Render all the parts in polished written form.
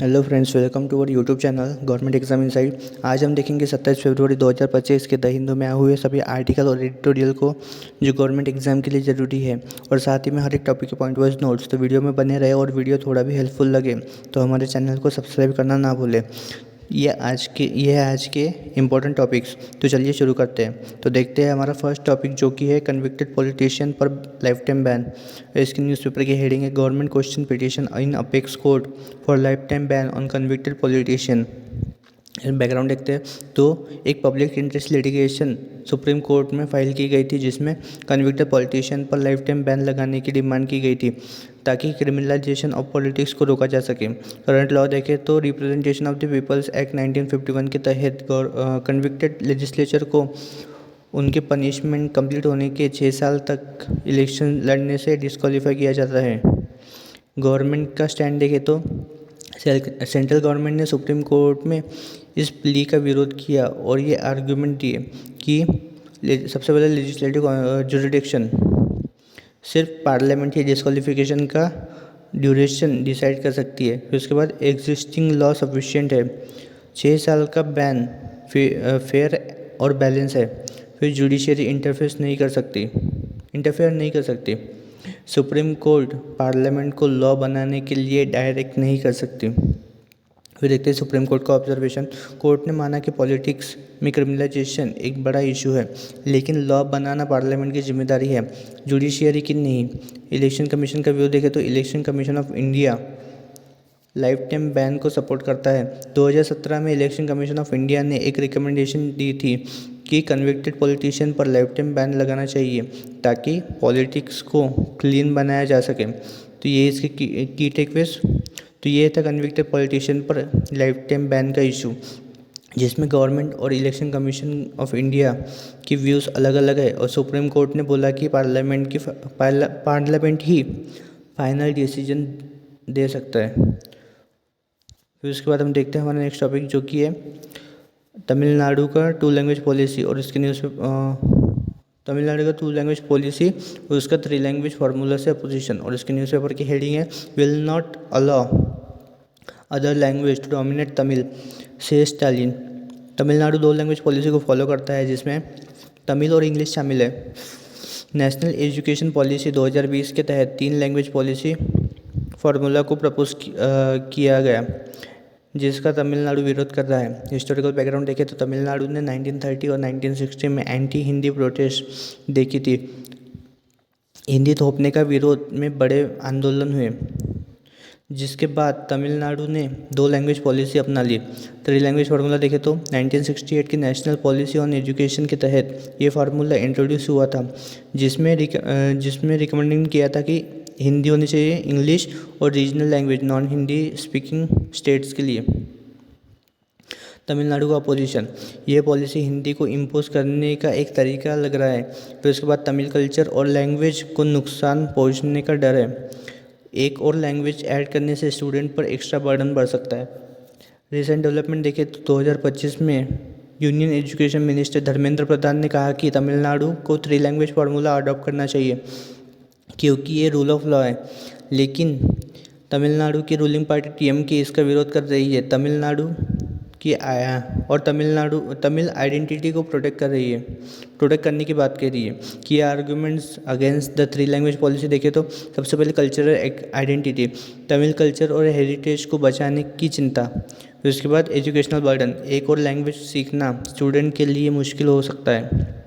Hello friends, welcome to our YouTube channel government exam inside. आज हम देखेंगे 27 फरवरी 2025 के द हिंदू में आए हुए सभी आर्टिकल और एडिटोरियल को जो गवर्नमेंट एग्जाम के लिए ज़रूरी है, और साथ ही में हर एक टॉपिक के पॉइंट वाइज नोट्स। तो वीडियो में बने रहे, और वीडियो थोड़ा भी हेल्पफुल लगे तो हमारे चैनल को सब्सक्राइब करना ना भूलें। ये है आज के इम्पोर्टेंट टॉपिक्स। तो चलिए शुरू करते हैं। तो देखते हैं हमारा फर्स्ट टॉपिक जो कि है कन्विक्टेड पॉलिटिशियन पर लाइफ टाइम बैन। इसकी न्यूज़पेपर की हेडिंग है government question petition in apex court for life time ban on convicted politician. Background देखते हैं तो एक public interest litigation supreme court में फाइल की गई थी, जिसमें कन्विक्टेड पॉलिटिशियन पर लाइफ टाइम बैन लगाने की डिमांड की गई थी ताकि क्रिमिनलाइजेशन ऑफ पॉलिटिक्स को रोका जा सके। करंट लॉ देखें तो representation of the people's act 1951 के तहत कन्विक्टेड लेजिस्लेचर को उनके पनिशमेंट कंप्लीट होने के 6 साल तक इलेक्शन लड़ने से डिस्क्वालीफाई किया जाता है। गवर्नमेंट का स्टैंड देखें तो सेंट्रल गवर्नमेंट ने सुप्रीम कोर्ट में इस प्ली का विरोध किया और ये आर्गूमेंट दिए कि सबसे पहले लेजिस्लेटिव जुरिडिक्शन सिर्फ पार्लियामेंट ही डिस्क्वालिफिकेशन का ड्यूरेशन डिसाइड कर सकती है। फिर उसके बाद एग्जिस्टिंग लॉ सफिशिएंट है। 6 साल का बैन फेयर और बैलेंस है। फिर जुडिशरी इंटरफेयर नहीं कर सकती। सुप्रीम कोर्ट पार्लियामेंट को लॉ बनाने के लिए डायरेक्ट नहीं कर सकती। फिर देखते हैं सुप्रीम कोर्ट का ऑब्जर्वेशन। कोर्ट ने माना कि पॉलिटिक्स में क्रिमिनलाइजेशन एक बड़ा इशू है, लेकिन लॉ बनाना पार्लियामेंट की जिम्मेदारी है, जुडिशियरी की नहीं। इलेक्शन कमीशन का व्यू देखें तो election commission of India life time ban को सपोर्ट करता है। 2017 में इलेक्शन कमीशन ऑफ इंडिया ने एक रिकमेंडेशन दी थी कि कन्विक्टेड पॉलिटिशियन पर लाइफ टाइम बैन लगाना चाहिए ताकि पॉलिटिक्स को क्लीन बनाया जा सके। तो ये इसके की टेकवेज। तो ये था कन्विक्टेड पॉलिटिशियन पर लाइफ टाइम बैन का इशू, जिसमें गवर्नमेंट और इलेक्शन कमीशन ऑफ इंडिया की व्यूज़ अलग अलग है, और सुप्रीम कोर्ट ने बोला कि पार्लियामेंट ही फाइनल डिसीजन दे सकता है। फिर उसके बाद हम देखते हैं हमारा नेक्स्ट टॉपिक जो कि है तमिलनाडु का 2 लैंग्वेज पॉलिसी और इसके तमिलनाडु का 2 लैंग्वेज पॉलिसी और उसका 3 लैंग्वेज फार्मूला से अपोजिशन। और इसके न्यूज़पेपर की हेडिंग है will not allow other language to dominate Tamil says Stalin. Tamil Nadu 2 language policy को फॉलो करता है, जिसमें तमिल और इंग्लिश शामिल है। नेशनल एजुकेशन पॉलिसी 2020 के तहत 3 लैंग्वेज पॉलिसी फार्मूला को प्रपोज किया गया, जिसका तमिलनाडु विरोध कर रहा है। हिस्टोरिकल बैकग्राउंड देखें तो तमिलनाडु ने 1930 और 1960 में एंटी हिंदी प्रोटेस्ट देखी थी। हिंदी थोपने का विरोध में बड़े आंदोलन हुए, जिसके बाद तमिलनाडु ने 2 लैंग्वेज पॉलिसी अपना ली। 3 लैंग्वेज फार्मूला देखें तो 1968 की नेशनल पॉलिसी ऑन एजुकेशन के तहत ये फार्मूला इंट्रोड्यूस हुआ था, जिसमें रिकमेंडिंग किया था कि हिंदी होनी चाहिए, इंग्लिश और regional language non Hindi speaking states के लिए। तमिलनाडु का अपोजिशन, ये पॉलिसी हिंदी को इम्पोज करने का एक तरीका लग रहा है। फिर उसके बाद तमिल कल्चर और लैंग्वेज को नुकसान पहुंचने का डर है। एक और लैंग्वेज ऐड करने से स्टूडेंट पर एक्स्ट्रा बर्डन बढ़ सकता है। रिसेंट डेवलपमेंट देखें तो 2025 में union education minister Dharmendra Pradhan ने कहा कि तमिलनाडु को 3 लैंग्वेज फार्मूला अडॉप्ट करना चाहिए क्योंकि ये रूल ऑफ लॉ है। लेकिन तमिलनाडु की रूलिंग पार्टी टीएमके इसका विरोध कर रही है। तमिल आइडेंटिटी को प्रोटेक्ट करने की बात कर रही है। कि arguments against the 3 language policy देखें तो सबसे पहले कल्चरल आइडेंटिटी, तमिल कल्चर और हेरिटेज को बचाने की चिंता। फिर उसके बाद एजुकेशनल बर्डन, एक और लैंग्वेज सीखना स्टूडेंट के लिए मुश्किल हो सकता है।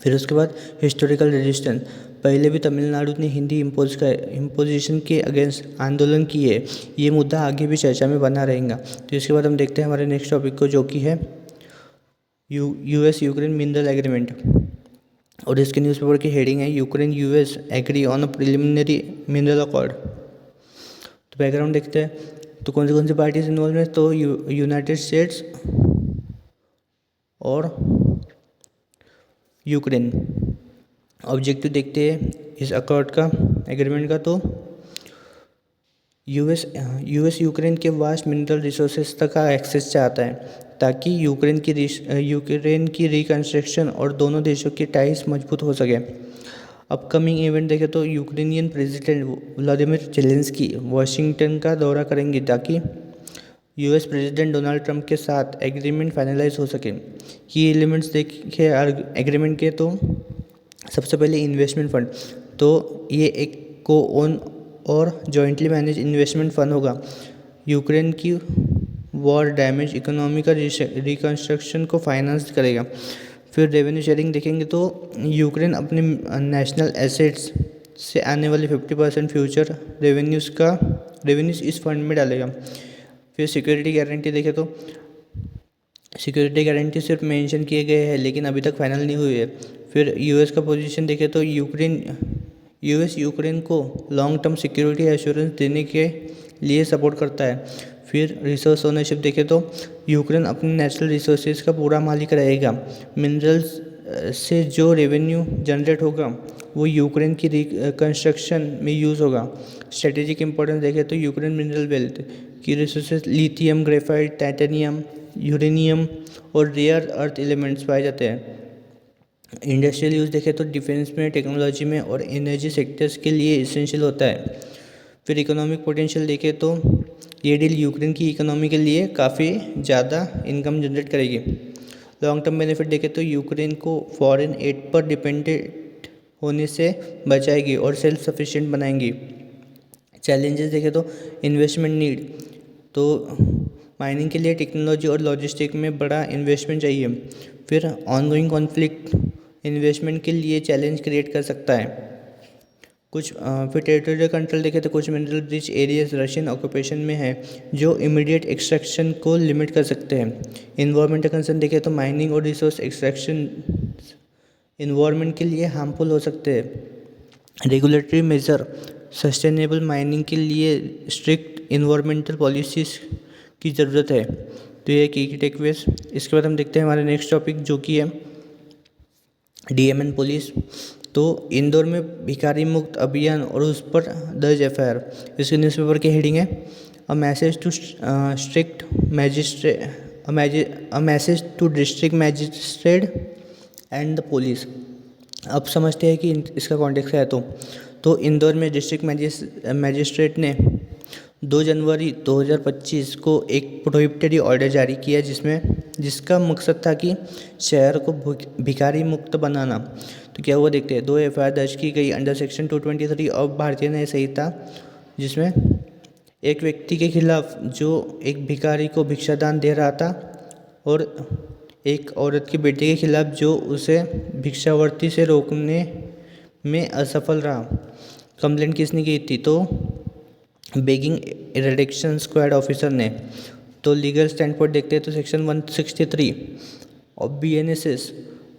फिर उसके बाद हिस्टोरिकल रेजिस्टेंस, पहले भी तमिलनाडु ने हिंदी इम्पोजिशन के अगेंस्ट आंदोलन किए। ये मुद्दा आगे भी चर्चा में बना रहेगा। तो इसके बाद हम देखते हैं हमारे नेक्स्ट टॉपिक को जो कि है यूएस यूक्रेन मिनरल एग्रीमेंट। और इसके न्यूज़पेपर की हेडिंग है Ukraine US agree on a preliminary mineral accord. तो बैकग्राउंड देखते हैं तो कौन सी पार्टीज इन्वॉल्व है। तो यूनाइटेड स्टेट्स और यूक्रेन। ऑब्जेक्टिव देखते हैं इस अकॉर्ड का, एग्रीमेंट का। तो यूएस यूक्रेन के वास्ट मिनरल रिसोर्सेज तक का एक्सेस चाहता है ताकि यूक्रेन की रिकंस्ट्रक्शन और दोनों देशों की टाइज मजबूत हो सके। अपकमिंग इवेंट देखें तो Ukrainian president Vladimir Zelensky Washington का दौरा करेंगे ताकि यूएस प्रेसिडेंट डोनाल्ड ट्रंप के साथ एग्रीमेंट फाइनलाइज हो सके। की एलिमेंट्स देखे एग्रीमेंट के, तो सबसे पहले इन्वेस्टमेंट फ़ंड, तो ये एक को ओन और जॉइंटली मैनेज इन्वेस्टमेंट फ़ंड होगा। यूक्रेन की वॉर डैमेज इकोनॉमी का रिकंस्ट्रक्शन को फाइनेंस करेगा। फिर रेवेन्यू शेयरिंग देखेंगे तो यूक्रेन अपने नेशनल एसेट्स से आने वाले 50% फ्यूचर रेवेन्यूज़ इस फंड में डालेगा। फिर सिक्योरिटी गारंटी देखें तो सिक्योरिटी गारंटी सिर्फ मेंशन किए गए हैं, लेकिन अभी तक फाइनल नहीं हुई है। फिर यूएस का पोजीशन देखें तो यूएस यूक्रेन को लॉन्ग टर्म सिक्योरिटी एश्योरेंस देने के लिए सपोर्ट करता है। फिर रिसोर्स ओनरशिप देखें तो यूक्रेन अपने नेचुरल रिसोर्सेज का पूरा मालिक रहेगा। मिनरल्स से जो रेवेन्यू जनरेट होगा वो यूक्रेन की रिकंस्ट्रक्शन में यूज़ होगा। स्ट्रेटेजिक इंपॉर्टेंस देखें तो यूक्रेन मिनरल वेल्थ की resources lithium, graphite, titanium, uranium और रेयर अर्थ एलिमेंट्स पाए जाते हैं। इंडस्ट्रियल यूज़ देखें तो डिफेंस में, टेक्नोलॉजी में और एनर्जी सेक्टर्स के लिए इसेंशियल होता है। फिर इकोनॉमिक पोटेंशियल देखें तो ये डील यूक्रेन की इकोनॉमी के लिए काफ़ी ज़्यादा इनकम जनरेट करेगी। लॉन्ग टर्म बेनिफिट देखें तो यूक्रेन को फॉरेन एड पर डिपेंडेंट होने से बचाएगी और सेल्फ सफिशिएंट बनाएंगी। चैलेंजेस देखें तो इन्वेस्टमेंट नीड, तो माइनिंग के लिए टेक्नोलॉजी और लॉजिस्टिक में बड़ा इन्वेस्टमेंट चाहिए। फिर ऑनगोइंग कॉन्फ्लिक्ट इन्वेस्टमेंट के लिए चैलेंज क्रिएट कर सकता है। फिर टेरिटोरियल कंट्रोल देखें तो कुछ mineral rich areas Russian occupation में है जो इमीडिएट एक्सट्रैक्शन को लिमिट कर सकते हैं। इन्वायरमेंटल कंसर्न देखें तो माइनिंग और रिसोर्स एक्सट्रैक्शन इन्वायरमेंट के लिए हार्मफुल हो सकते हैं। रेगुलेटरी मेजर सस्टेनेबल माइनिंग के लिए स्ट्रिक्ट इन्वायरमेंटल पॉलिसीज़ की ज़रूरत है। तो ये की टेकअवेज। इसके बाद हम देखते हैं हमारे नेक्स्ट टॉपिक जो कि है डीएमएन पुलिस। तो इंदौर में भिखारी मुक्त अभियान और उस पर दर्ज एफआईआर। इसके न्यूज़पेपर की हेडिंग है a message to district magistrate and the police. अब समझते हैं कि इसका कॉन्टेक्स्ट क्या है। तो इंदौर में डिस्ट्रिक्ट मैजिस्ट्रेट ने 2 जनवरी 2025 को एक प्रोहिबिटरी ऑर्डर जारी किया जिसका मकसद था कि शहर को भिखारी मुक्त बनाना। तो क्या हुआ देखते हैं। 2 एफआईआर दर्ज की गई अंडर सेक्शन 223 ऑफ भारतीय न्याय संहिता, जिसमें एक व्यक्ति के खिलाफ जो एक भिखारी को भिक्षादान दे रहा था और एक औरत की बेटी के खिलाफ जो उसे भिक्षावृत्ति से रोकने में असफल रहा। कंप्लेंट किसने की थी? तो बेगिंग इरेडिक्शन स्क्वाड ऑफिसर ने। तो लीगल स्टैंड पर देखते हैं तो सेक्शन 163 ऑफ बीएनएसएस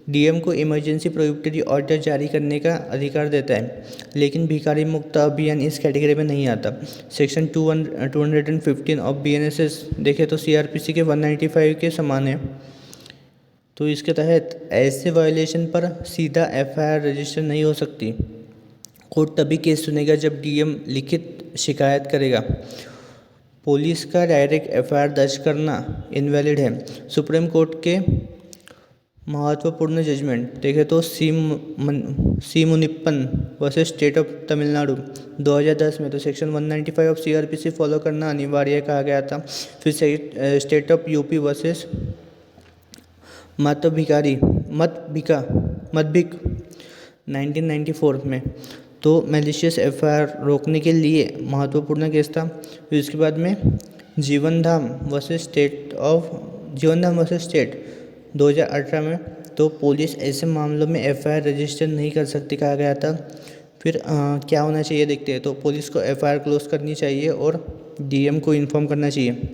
डीएम को इमरजेंसी प्रोहिबिटरी ऑर्डर जारी करने का अधिकार देता है, लेकिन भिखारी मुक्त अभियान इस कैटेगरी में नहीं आता। सेक्शन 215 ऑफ बीएनएसएस देखें तो सीआरपीसी के 195 के समान है। तो इसके तहत ऐसे वायलेशन पर सीधा एफआईआर रजिस्टर नहीं हो सकती। कोर्ट तभी केस सुनेगा जब डीएम लिखित शिकायत करेगा। पुलिस का डायरेक्ट एफआईआर दर्ज करना इनवैलिड है। सुप्रीम कोर्ट के महत्वपूर्ण जजमेंट देखें तो सी मुनिप्पन वर्सेस स्टेट ऑफ तमिलनाडु 2010 में तो सेक्शन 195 ऑफ सीआरपीसी फॉलो करना अनिवार्य कहा गया था। फिर स्टेट ऑफ यूपी वर्सेस मतभिक 1994 में तो मैलिशियस एफआईआर रोकने के लिए महत्वपूर्ण केस था। फिर उसके बाद में जीवनधाम वर्सेस स्टेट 2018 में तो पुलिस ऐसे मामलों में एफआईआर रजिस्टर नहीं कर सकती कहा गया था। फिर क्या होना चाहिए देखते हैं। तो पुलिस को एफआईआर क्लोज करनी चाहिए और डीएम को इन्फॉर्म करना चाहिए।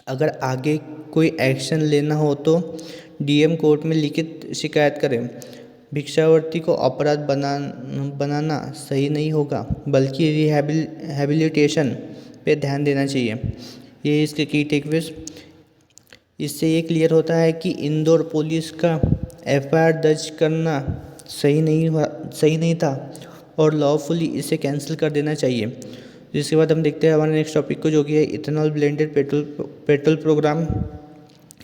अगर आगे कोई एक्शन लेना हो तो डीएम कोर्ट में लिखित शिकायत करें। भिक्षावृत्ति को अपराध बनाना सही नहीं होगा, बल्कि रिहैबिलिटेशन पे ध्यान देना चाहिए। ये इसके की टेकअवेज। इससे ये क्लियर होता है कि इंदौर पुलिस का एफआईआर दर्ज करना सही नहीं था और लॉफुली इसे कैंसिल कर देना चाहिए। जिसके बाद हम देखते हैं हमारे नेक्स्ट टॉपिक को जो कि है इथेनॉल ब्लेंडेड पेट्रोल प्रोग्राम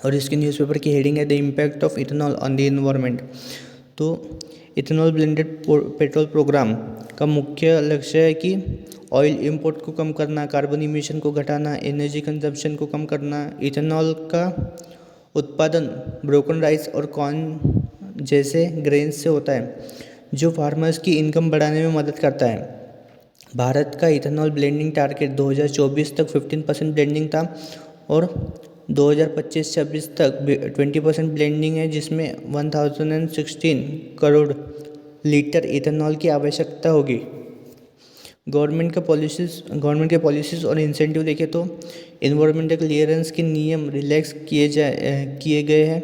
और इसके न्यूज़पेपर की हेडिंग है the impact of ethanol on the environment. तो इथेनॉल ब्लेंडेड पेट्रोल प्रोग्राम का मुख्य लक्ष्य है कि ऑयल इंपोर्ट को कम करना, कार्बन इमिशन को घटाना, एनर्जी कंजप्शन को कम करना। इथेनॉल का उत्पादन ब्रोकन राइस और कॉर्न जैसे ग्रेन्स से होता है, जो फार्मर्स की इनकम बढ़ाने में मदद करता है। भारत का इथेनॉल ब्लेंडिंग टारगेट 2024 तक 15% ब्लेंडिंग था और 2025-26 तक 20% ब्लेंडिंग है, जिसमें 1016 करोड़ लीटर इथेनॉल की आवश्यकता होगी। गवर्नमेंट के पॉलिसीज़ और इंसेंटिव देखें तो इन्वायरमेंटल क्लियरेंस के नियम रिलैक्स किए गए हैं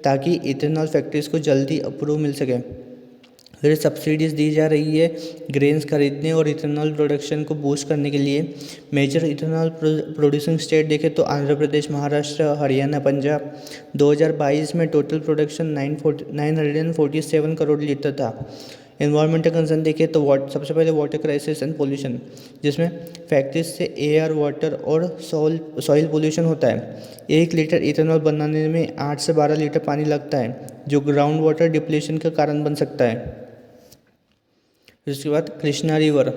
ताकि इथेनॉल फैक्ट्रीज़ को जल्दी अप्रूव मिल सके। फिर सब्सिडीज़ दी जा रही है ग्रेन्स खरीदने और इथेनॉल प्रोडक्शन को बूस्ट करने के लिए। मेजर इथेनॉल प्रोड्यूसिंग स्टेट देखें तो आंध्र प्रदेश, महाराष्ट्र, हरियाणा, पंजाब। 2022 में टोटल प्रोडक्शन 947 करोड़ लीटर था। एनवायरमेंटल कंसर्न देखें तो सबसे पहले वाटर क्राइसिस एंड पोल्यूशन, जिसमें फैक्ट्रीज से एयर, वाटर और सॉइल पोल्यूशन होता है। 1 लीटर इथेनॉल बनाने में 8 से 12 लीटर पानी लगता है, जो ग्राउंड वाटर डिप्लेशन का कारण बन सकता है। उसके बाद कृष्णा रिवर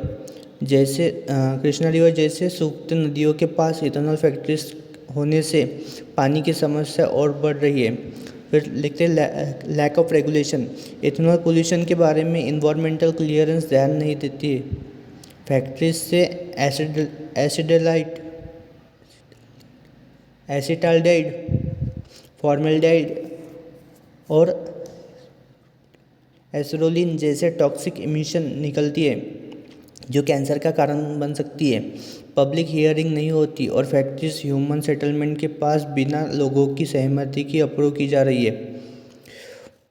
जैसे सूखते नदियों के पास इथेनॉल फैक्ट्रीज होने से पानी की समस्या और बढ़ रही है। फिर लिखते हैं lack of regulation. Ethanol pollution के बारे में इन्वायरमेंटल क्लियरेंस ध्यान नहीं देती है। फैक्ट्रीज से एसिटाल्डेहाइड, फॉर्मेल्डिहाइड और एसरोलिन जैसे टॉक्सिक इमिशन निकलती है, जो कैंसर का कारण बन सकती है। पब्लिक हियरिंग नहीं होती और फैक्ट्रीज ह्यूमन सेटलमेंट के पास बिना लोगों की सहमति की अप्रूव की जा रही है।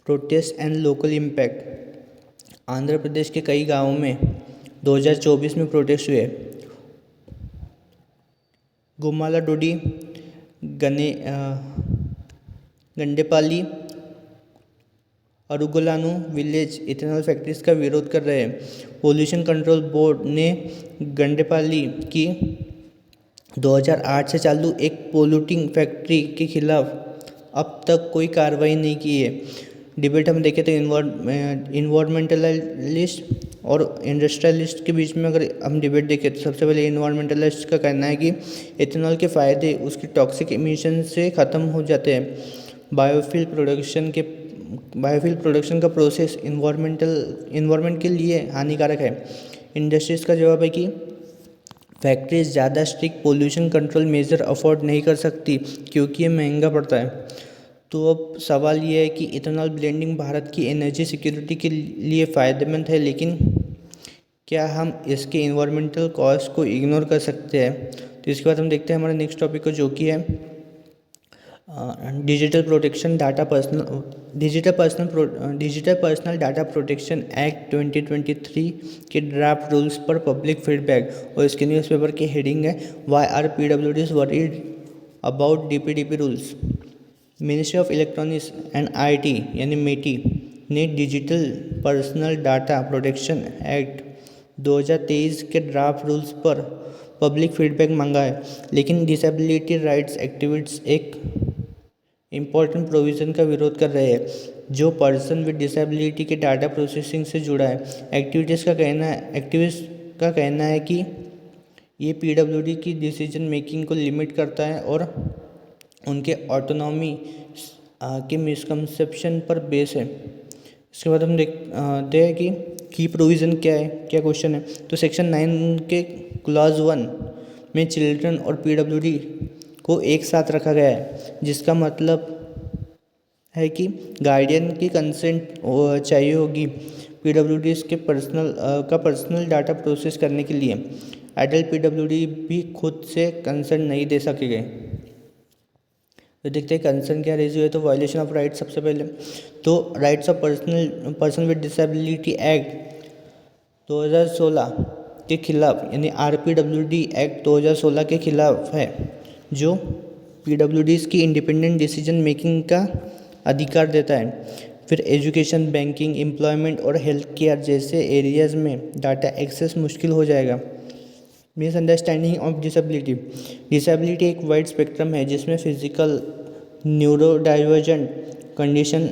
Protest and local impact. Andhra Pradesh के कई गांवों में 2024 में प्रोटेस्ट हुए। Gummaladoddi, Gandepalli, Arugulanu village ethanol factories का विरोध कर रहे हैं। पोल्यूशन कंट्रोल बोर्ड ने गंडेपाली की 2008 से चालू एक पोल्यूटिंग फैक्ट्री के खिलाफ अब तक कोई कार्रवाई नहीं की है। डिबेट हम देखें तो इन्वायरमेंटलिस्ट और इंडस्ट्रियलिस्ट के बीच में अगर हम डिबेट देखें तो सबसे पहले इन्वायरमेंटलिस्ट का कहना है कि इथेनॉल के फ़ायदे उसकी टॉक्सिक इमिशन से ख़त्म हो जाते हैं। बायोफ्यूल प्रोडक्शन का प्रोसेस इन्वायरमेंट के लिए हानिकारक है। इंडस्ट्रीज़ का जवाब है कि फैक्ट्रीज ज़्यादा strict pollution control measure afford नहीं कर सकती क्योंकि ये महंगा पड़ता है। तो अब सवाल ये है कि इथेनॉल ब्लेंडिंग भारत की एनर्जी सिक्योरिटी के लिए फ़ायदेमंद है, लेकिन क्या हम इसके इन्वायरमेंटल कॉस्ट को इग्नोर कर सकते हैं? तो इसके बाद हम देखते हैं हमारे नेक्स्ट टॉपिक को, जो कि है digital personal data protection act 2023 के ड्राफ्ट रूल्स पर पब्लिक फीडबैक। और इसके न्यूज़पेपर की हेडिंग है why are PWDs worried about DPDP rules. Ministry of electronics and IT यानी मेटी ने digital personal data protection act 2023 के ड्राफ्ट रूल्स पर पब्लिक फीडबैक मांगा है, लेकिन डिसेबिलिटी राइट्स एक्टिविस्ट एक इम्पॉर्टेंट प्रोविज़न का विरोध कर रहे हैं जो पर्सन विद डिसेबिलिटी के डाटा प्रोसेसिंग से जुड़ा है। एक्टिविस्ट का कहना है कि ये PWD की डिसीजन मेकिंग को लिमिट करता है और उनके ऑटोनॉमी के मिसकंसेप्शन पर बेस है। इसके बाद हम देखते हैं कि की प्रोविज़न क्या है, क्या क्वेश्चन है। तो सेक्शन 9 के क्लॉज 1 में चिल्ड्रन और PWD को एक साथ रखा गया है, जिसका मतलब है कि गार्डियन की कंसेंट चाहिए होगी PWDs के पर्सनल डाटा प्रोसेस करने के लिए। एडल्ट PWD भी खुद से कंसेंट नहीं दे सकेंगे। तो देखते हैं कंसर्न क्या रेज हुए। तो वायलेशन ऑफ राइट्स सबसे पहले तो rights of person with disability act 2016 के खिलाफ यानी RPWD एक्ट 2016 के खिलाफ है, जो PWDs की इंडिपेंडेंट डिसीजन मेकिंग का अधिकार देता है। फिर एजुकेशन, बैंकिंग, एम्प्लॉयमेंट और हेल्थ केयर जैसे एरियाज़ में डाटा एक्सेस मुश्किल हो जाएगा। मिसअंडरस्टैंडिंग ऑफ डिसेबिलिटी एक वाइड स्पेक्ट्रम है जिसमें फिजिकल, न्यूरो डाइवर्जेंट कंडीशन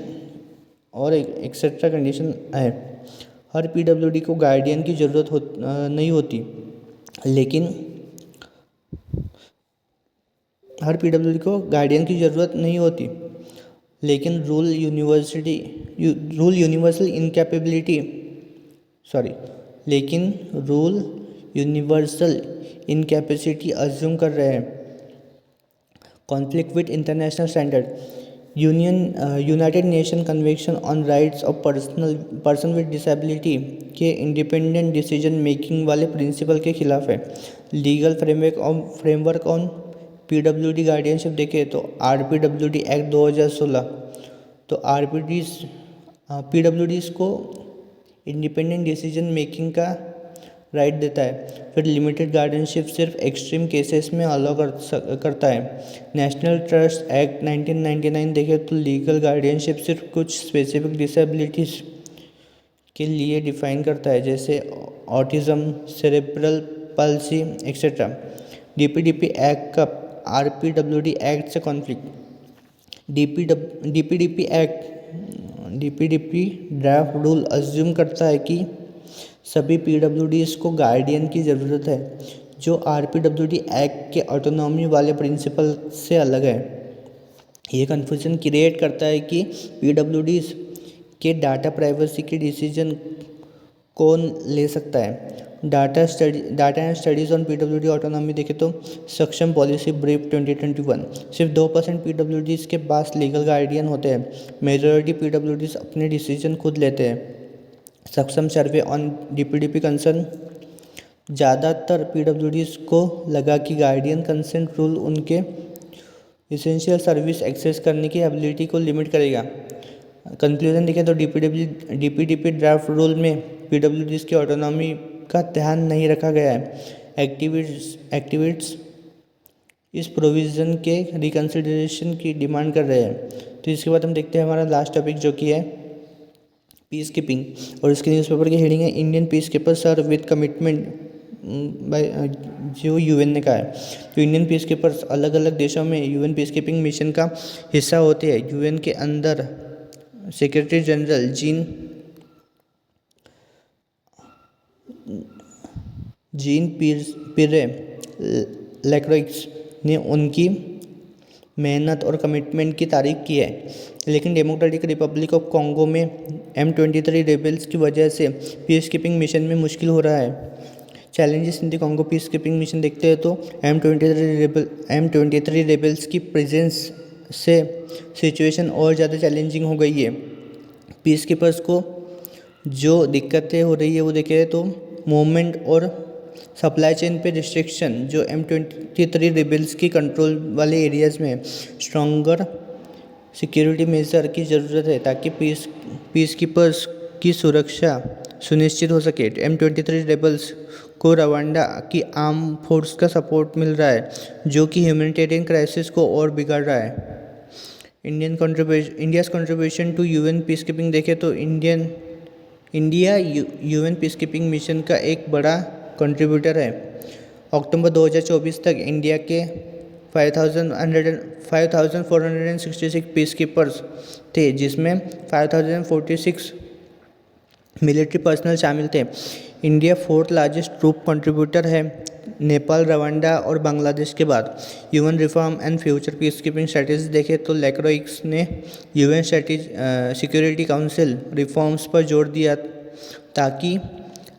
और एक्सेट्रा कंडीशन है। हर PWD को गार्डियन की ज़रूरत नहीं होती। लेकिन हर पीडब्ल्यूडी को गार्डियन की ज़रूरत नहीं होती। लेकिन रूल यूनिवर्सल इनकैपेसिटी अज्यूम कर रहे हैं। Conflict with international standard United nation convention on rights of person with disability के इंडिपेंडेंट डिसीजन मेकिंग वाले प्रिंसिपल के खिलाफ है। Legal framework on PWD guardianship देखें तो आरपीडब्ल्यूडी एक्ट 2016 तो पीडब्ल्यूडीज़ को इंडिपेंडेंट डिसीजन मेकिंग का राइट देता है। फिर लिमिटेड गार्डियनशिप सिर्फ एक्सट्रीम केसेस में अलाउ करता है। नेशनल ट्रस्ट एक्ट 1999 देखें तो लीगल गार्डियनशिप सिर्फ कुछ स्पेसिफिक डिसेबिलिटीज़ के लिए डिफाइन करता है, जैसे autism, cerebral palsy etcetera. DPDP act का आरपीडब्ल्यूडी एक्ट से conflict DPDP draft rule assume करता है कि सभी पीडब्ल्यूडीज़ को गार्डियन की ज़रूरत है, जो आरपीडब्ल्यूडी एक्ट के ऑटोनॉमी वाले प्रिंसिपल से अलग है। ये कन्फ्यूजन क्रिएट करता है कि पीडब्ल्यूडीज़ के डाटा प्राइवेसी के डिसीजन कौन ले सकता है। Data and studies on PWD autonomy देखें तो सक्षम पॉलिसी ब्रीफ 2021 सिर्फ 2% पीडब्ल्यूडीज़ के पास लीगल गार्डियन होते हैं। मेजॉरिटी पीडब्ल्यूडीज़ अपने डिसीजन खुद लेते हैं। सक्षम सर्वे ऑन डीपीडीपी कंसर्न ज़्यादातर पीडब्ल्यूडीज़ को लगा कि गार्डियन कंसेंट रूल उनके इसेंशियल सर्विस एक्सेस करने की एबिलिटी को लिमिट करेगा। कंक्लूजन देखें तो डीपीडीपी ड्राफ्ट रूल में पीडब्ल्यूडीज़ की ऑटोनॉमी का ध्यान नहीं रखा गया है। एक्टिविस्ट्स इस प्रोविज़न के रिकन्सिडरेशन की डिमांड कर रहे हैं। तो इसके बाद हम देखते हैं हमारा लास्ट टॉपिक, जो कि है पीस कीपिंग, और इसके न्यूज़पेपर की हेडिंग है Indian peace keeper serve with commitment by, जो यूएन ने कहा है। तो इंडियन पीस कीपर्स अलग अलग देशों में यूएन पीस कीपिंग मिशन का हिस्सा होते हैं। यूएन के अंदर सेक्रेटरी जनरल जीन पिरे लैक्रोइक्स ने उनकी मेहनत और कमिटमेंट की तारीफ की है। लेकिन डेमोक्रेटिक रिपब्लिक ऑफ कॉन्गो में M23 रेबल्स की वजह से पीस कीपिंग मिशन में मुश्किल हो रहा है। Challenges in the Congo piece keeping mission देखते हैं तो M23 रेबल्स की प्रेजेंस से सिचुएशन और ज़्यादा चैलेंजिंग हो गई है। पीस कीपर्स को जो दिक्कतें हो रही है वो देखें तो मूवमेंट और सप्लाई चेन पे रिस्ट्रिक्शन, जो M23 रेबल्स की कंट्रोल वाले एरियाज़ में स्ट्रॉन्गर सिक्योरिटी मेजर की ज़रूरत है ताकि पीस कीपर्स की सुरक्षा सुनिश्चित हो सके। M23 रेबल्स को रवांडा की आर्म फोर्स का सपोर्ट मिल रहा है, जो कि ह्यूमैनिटेरियन क्राइसिस को और बिगाड़ रहा है। India's contribution to UN peace keeping देखें तो India UN peace keeping mission का एक बड़ा कंट्रीब्यूटर है। अक्टूबर 2024 तक इंडिया के 5,466 पीस कीपर्स थे, जिसमें 5,046 मिलिट्री पर्सनल शामिल थे। India fourth largest troop contributor है, नेपाल, रवांडा और बांग्लादेश के बाद। UN reform and future peace keeping strategy देखें तो लैक्रोइक्स ने यूएन सिक्योरिटी काउंसिल रिफॉर्म्स पर जोर दिया ताकि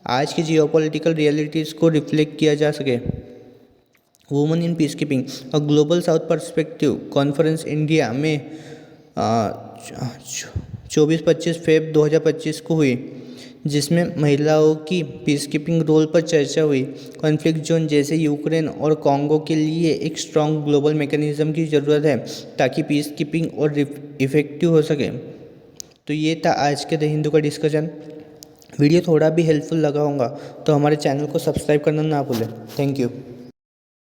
आज की जियोपॉलिटिकल रियलिटीज़ को रिफ्लेक्ट किया जा सके। वुमेन इन पीस कीपिंग और global south perspective conference India में 24-25 फेब 2025 को हुई, जिसमें महिलाओं की पीस कीपिंग रोल पर चर्चा हुई। कॉन्फ्लिक्ट जोन जैसे यूक्रेन और कॉन्गो के लिए एक स्ट्रॉन्ग ग्लोबल मैकेनिज्म की ज़रूरत है ताकि पीस कीपिंग और इफ़ेक्टिव हो सके। तो ये था आज के द हिंदू का डिस्कशन। वीडियो थोड़ा भी हेल्पफुल लगा होगा तो हमारे चैनल को सब्सक्राइब करना ना भूलें। Thank you.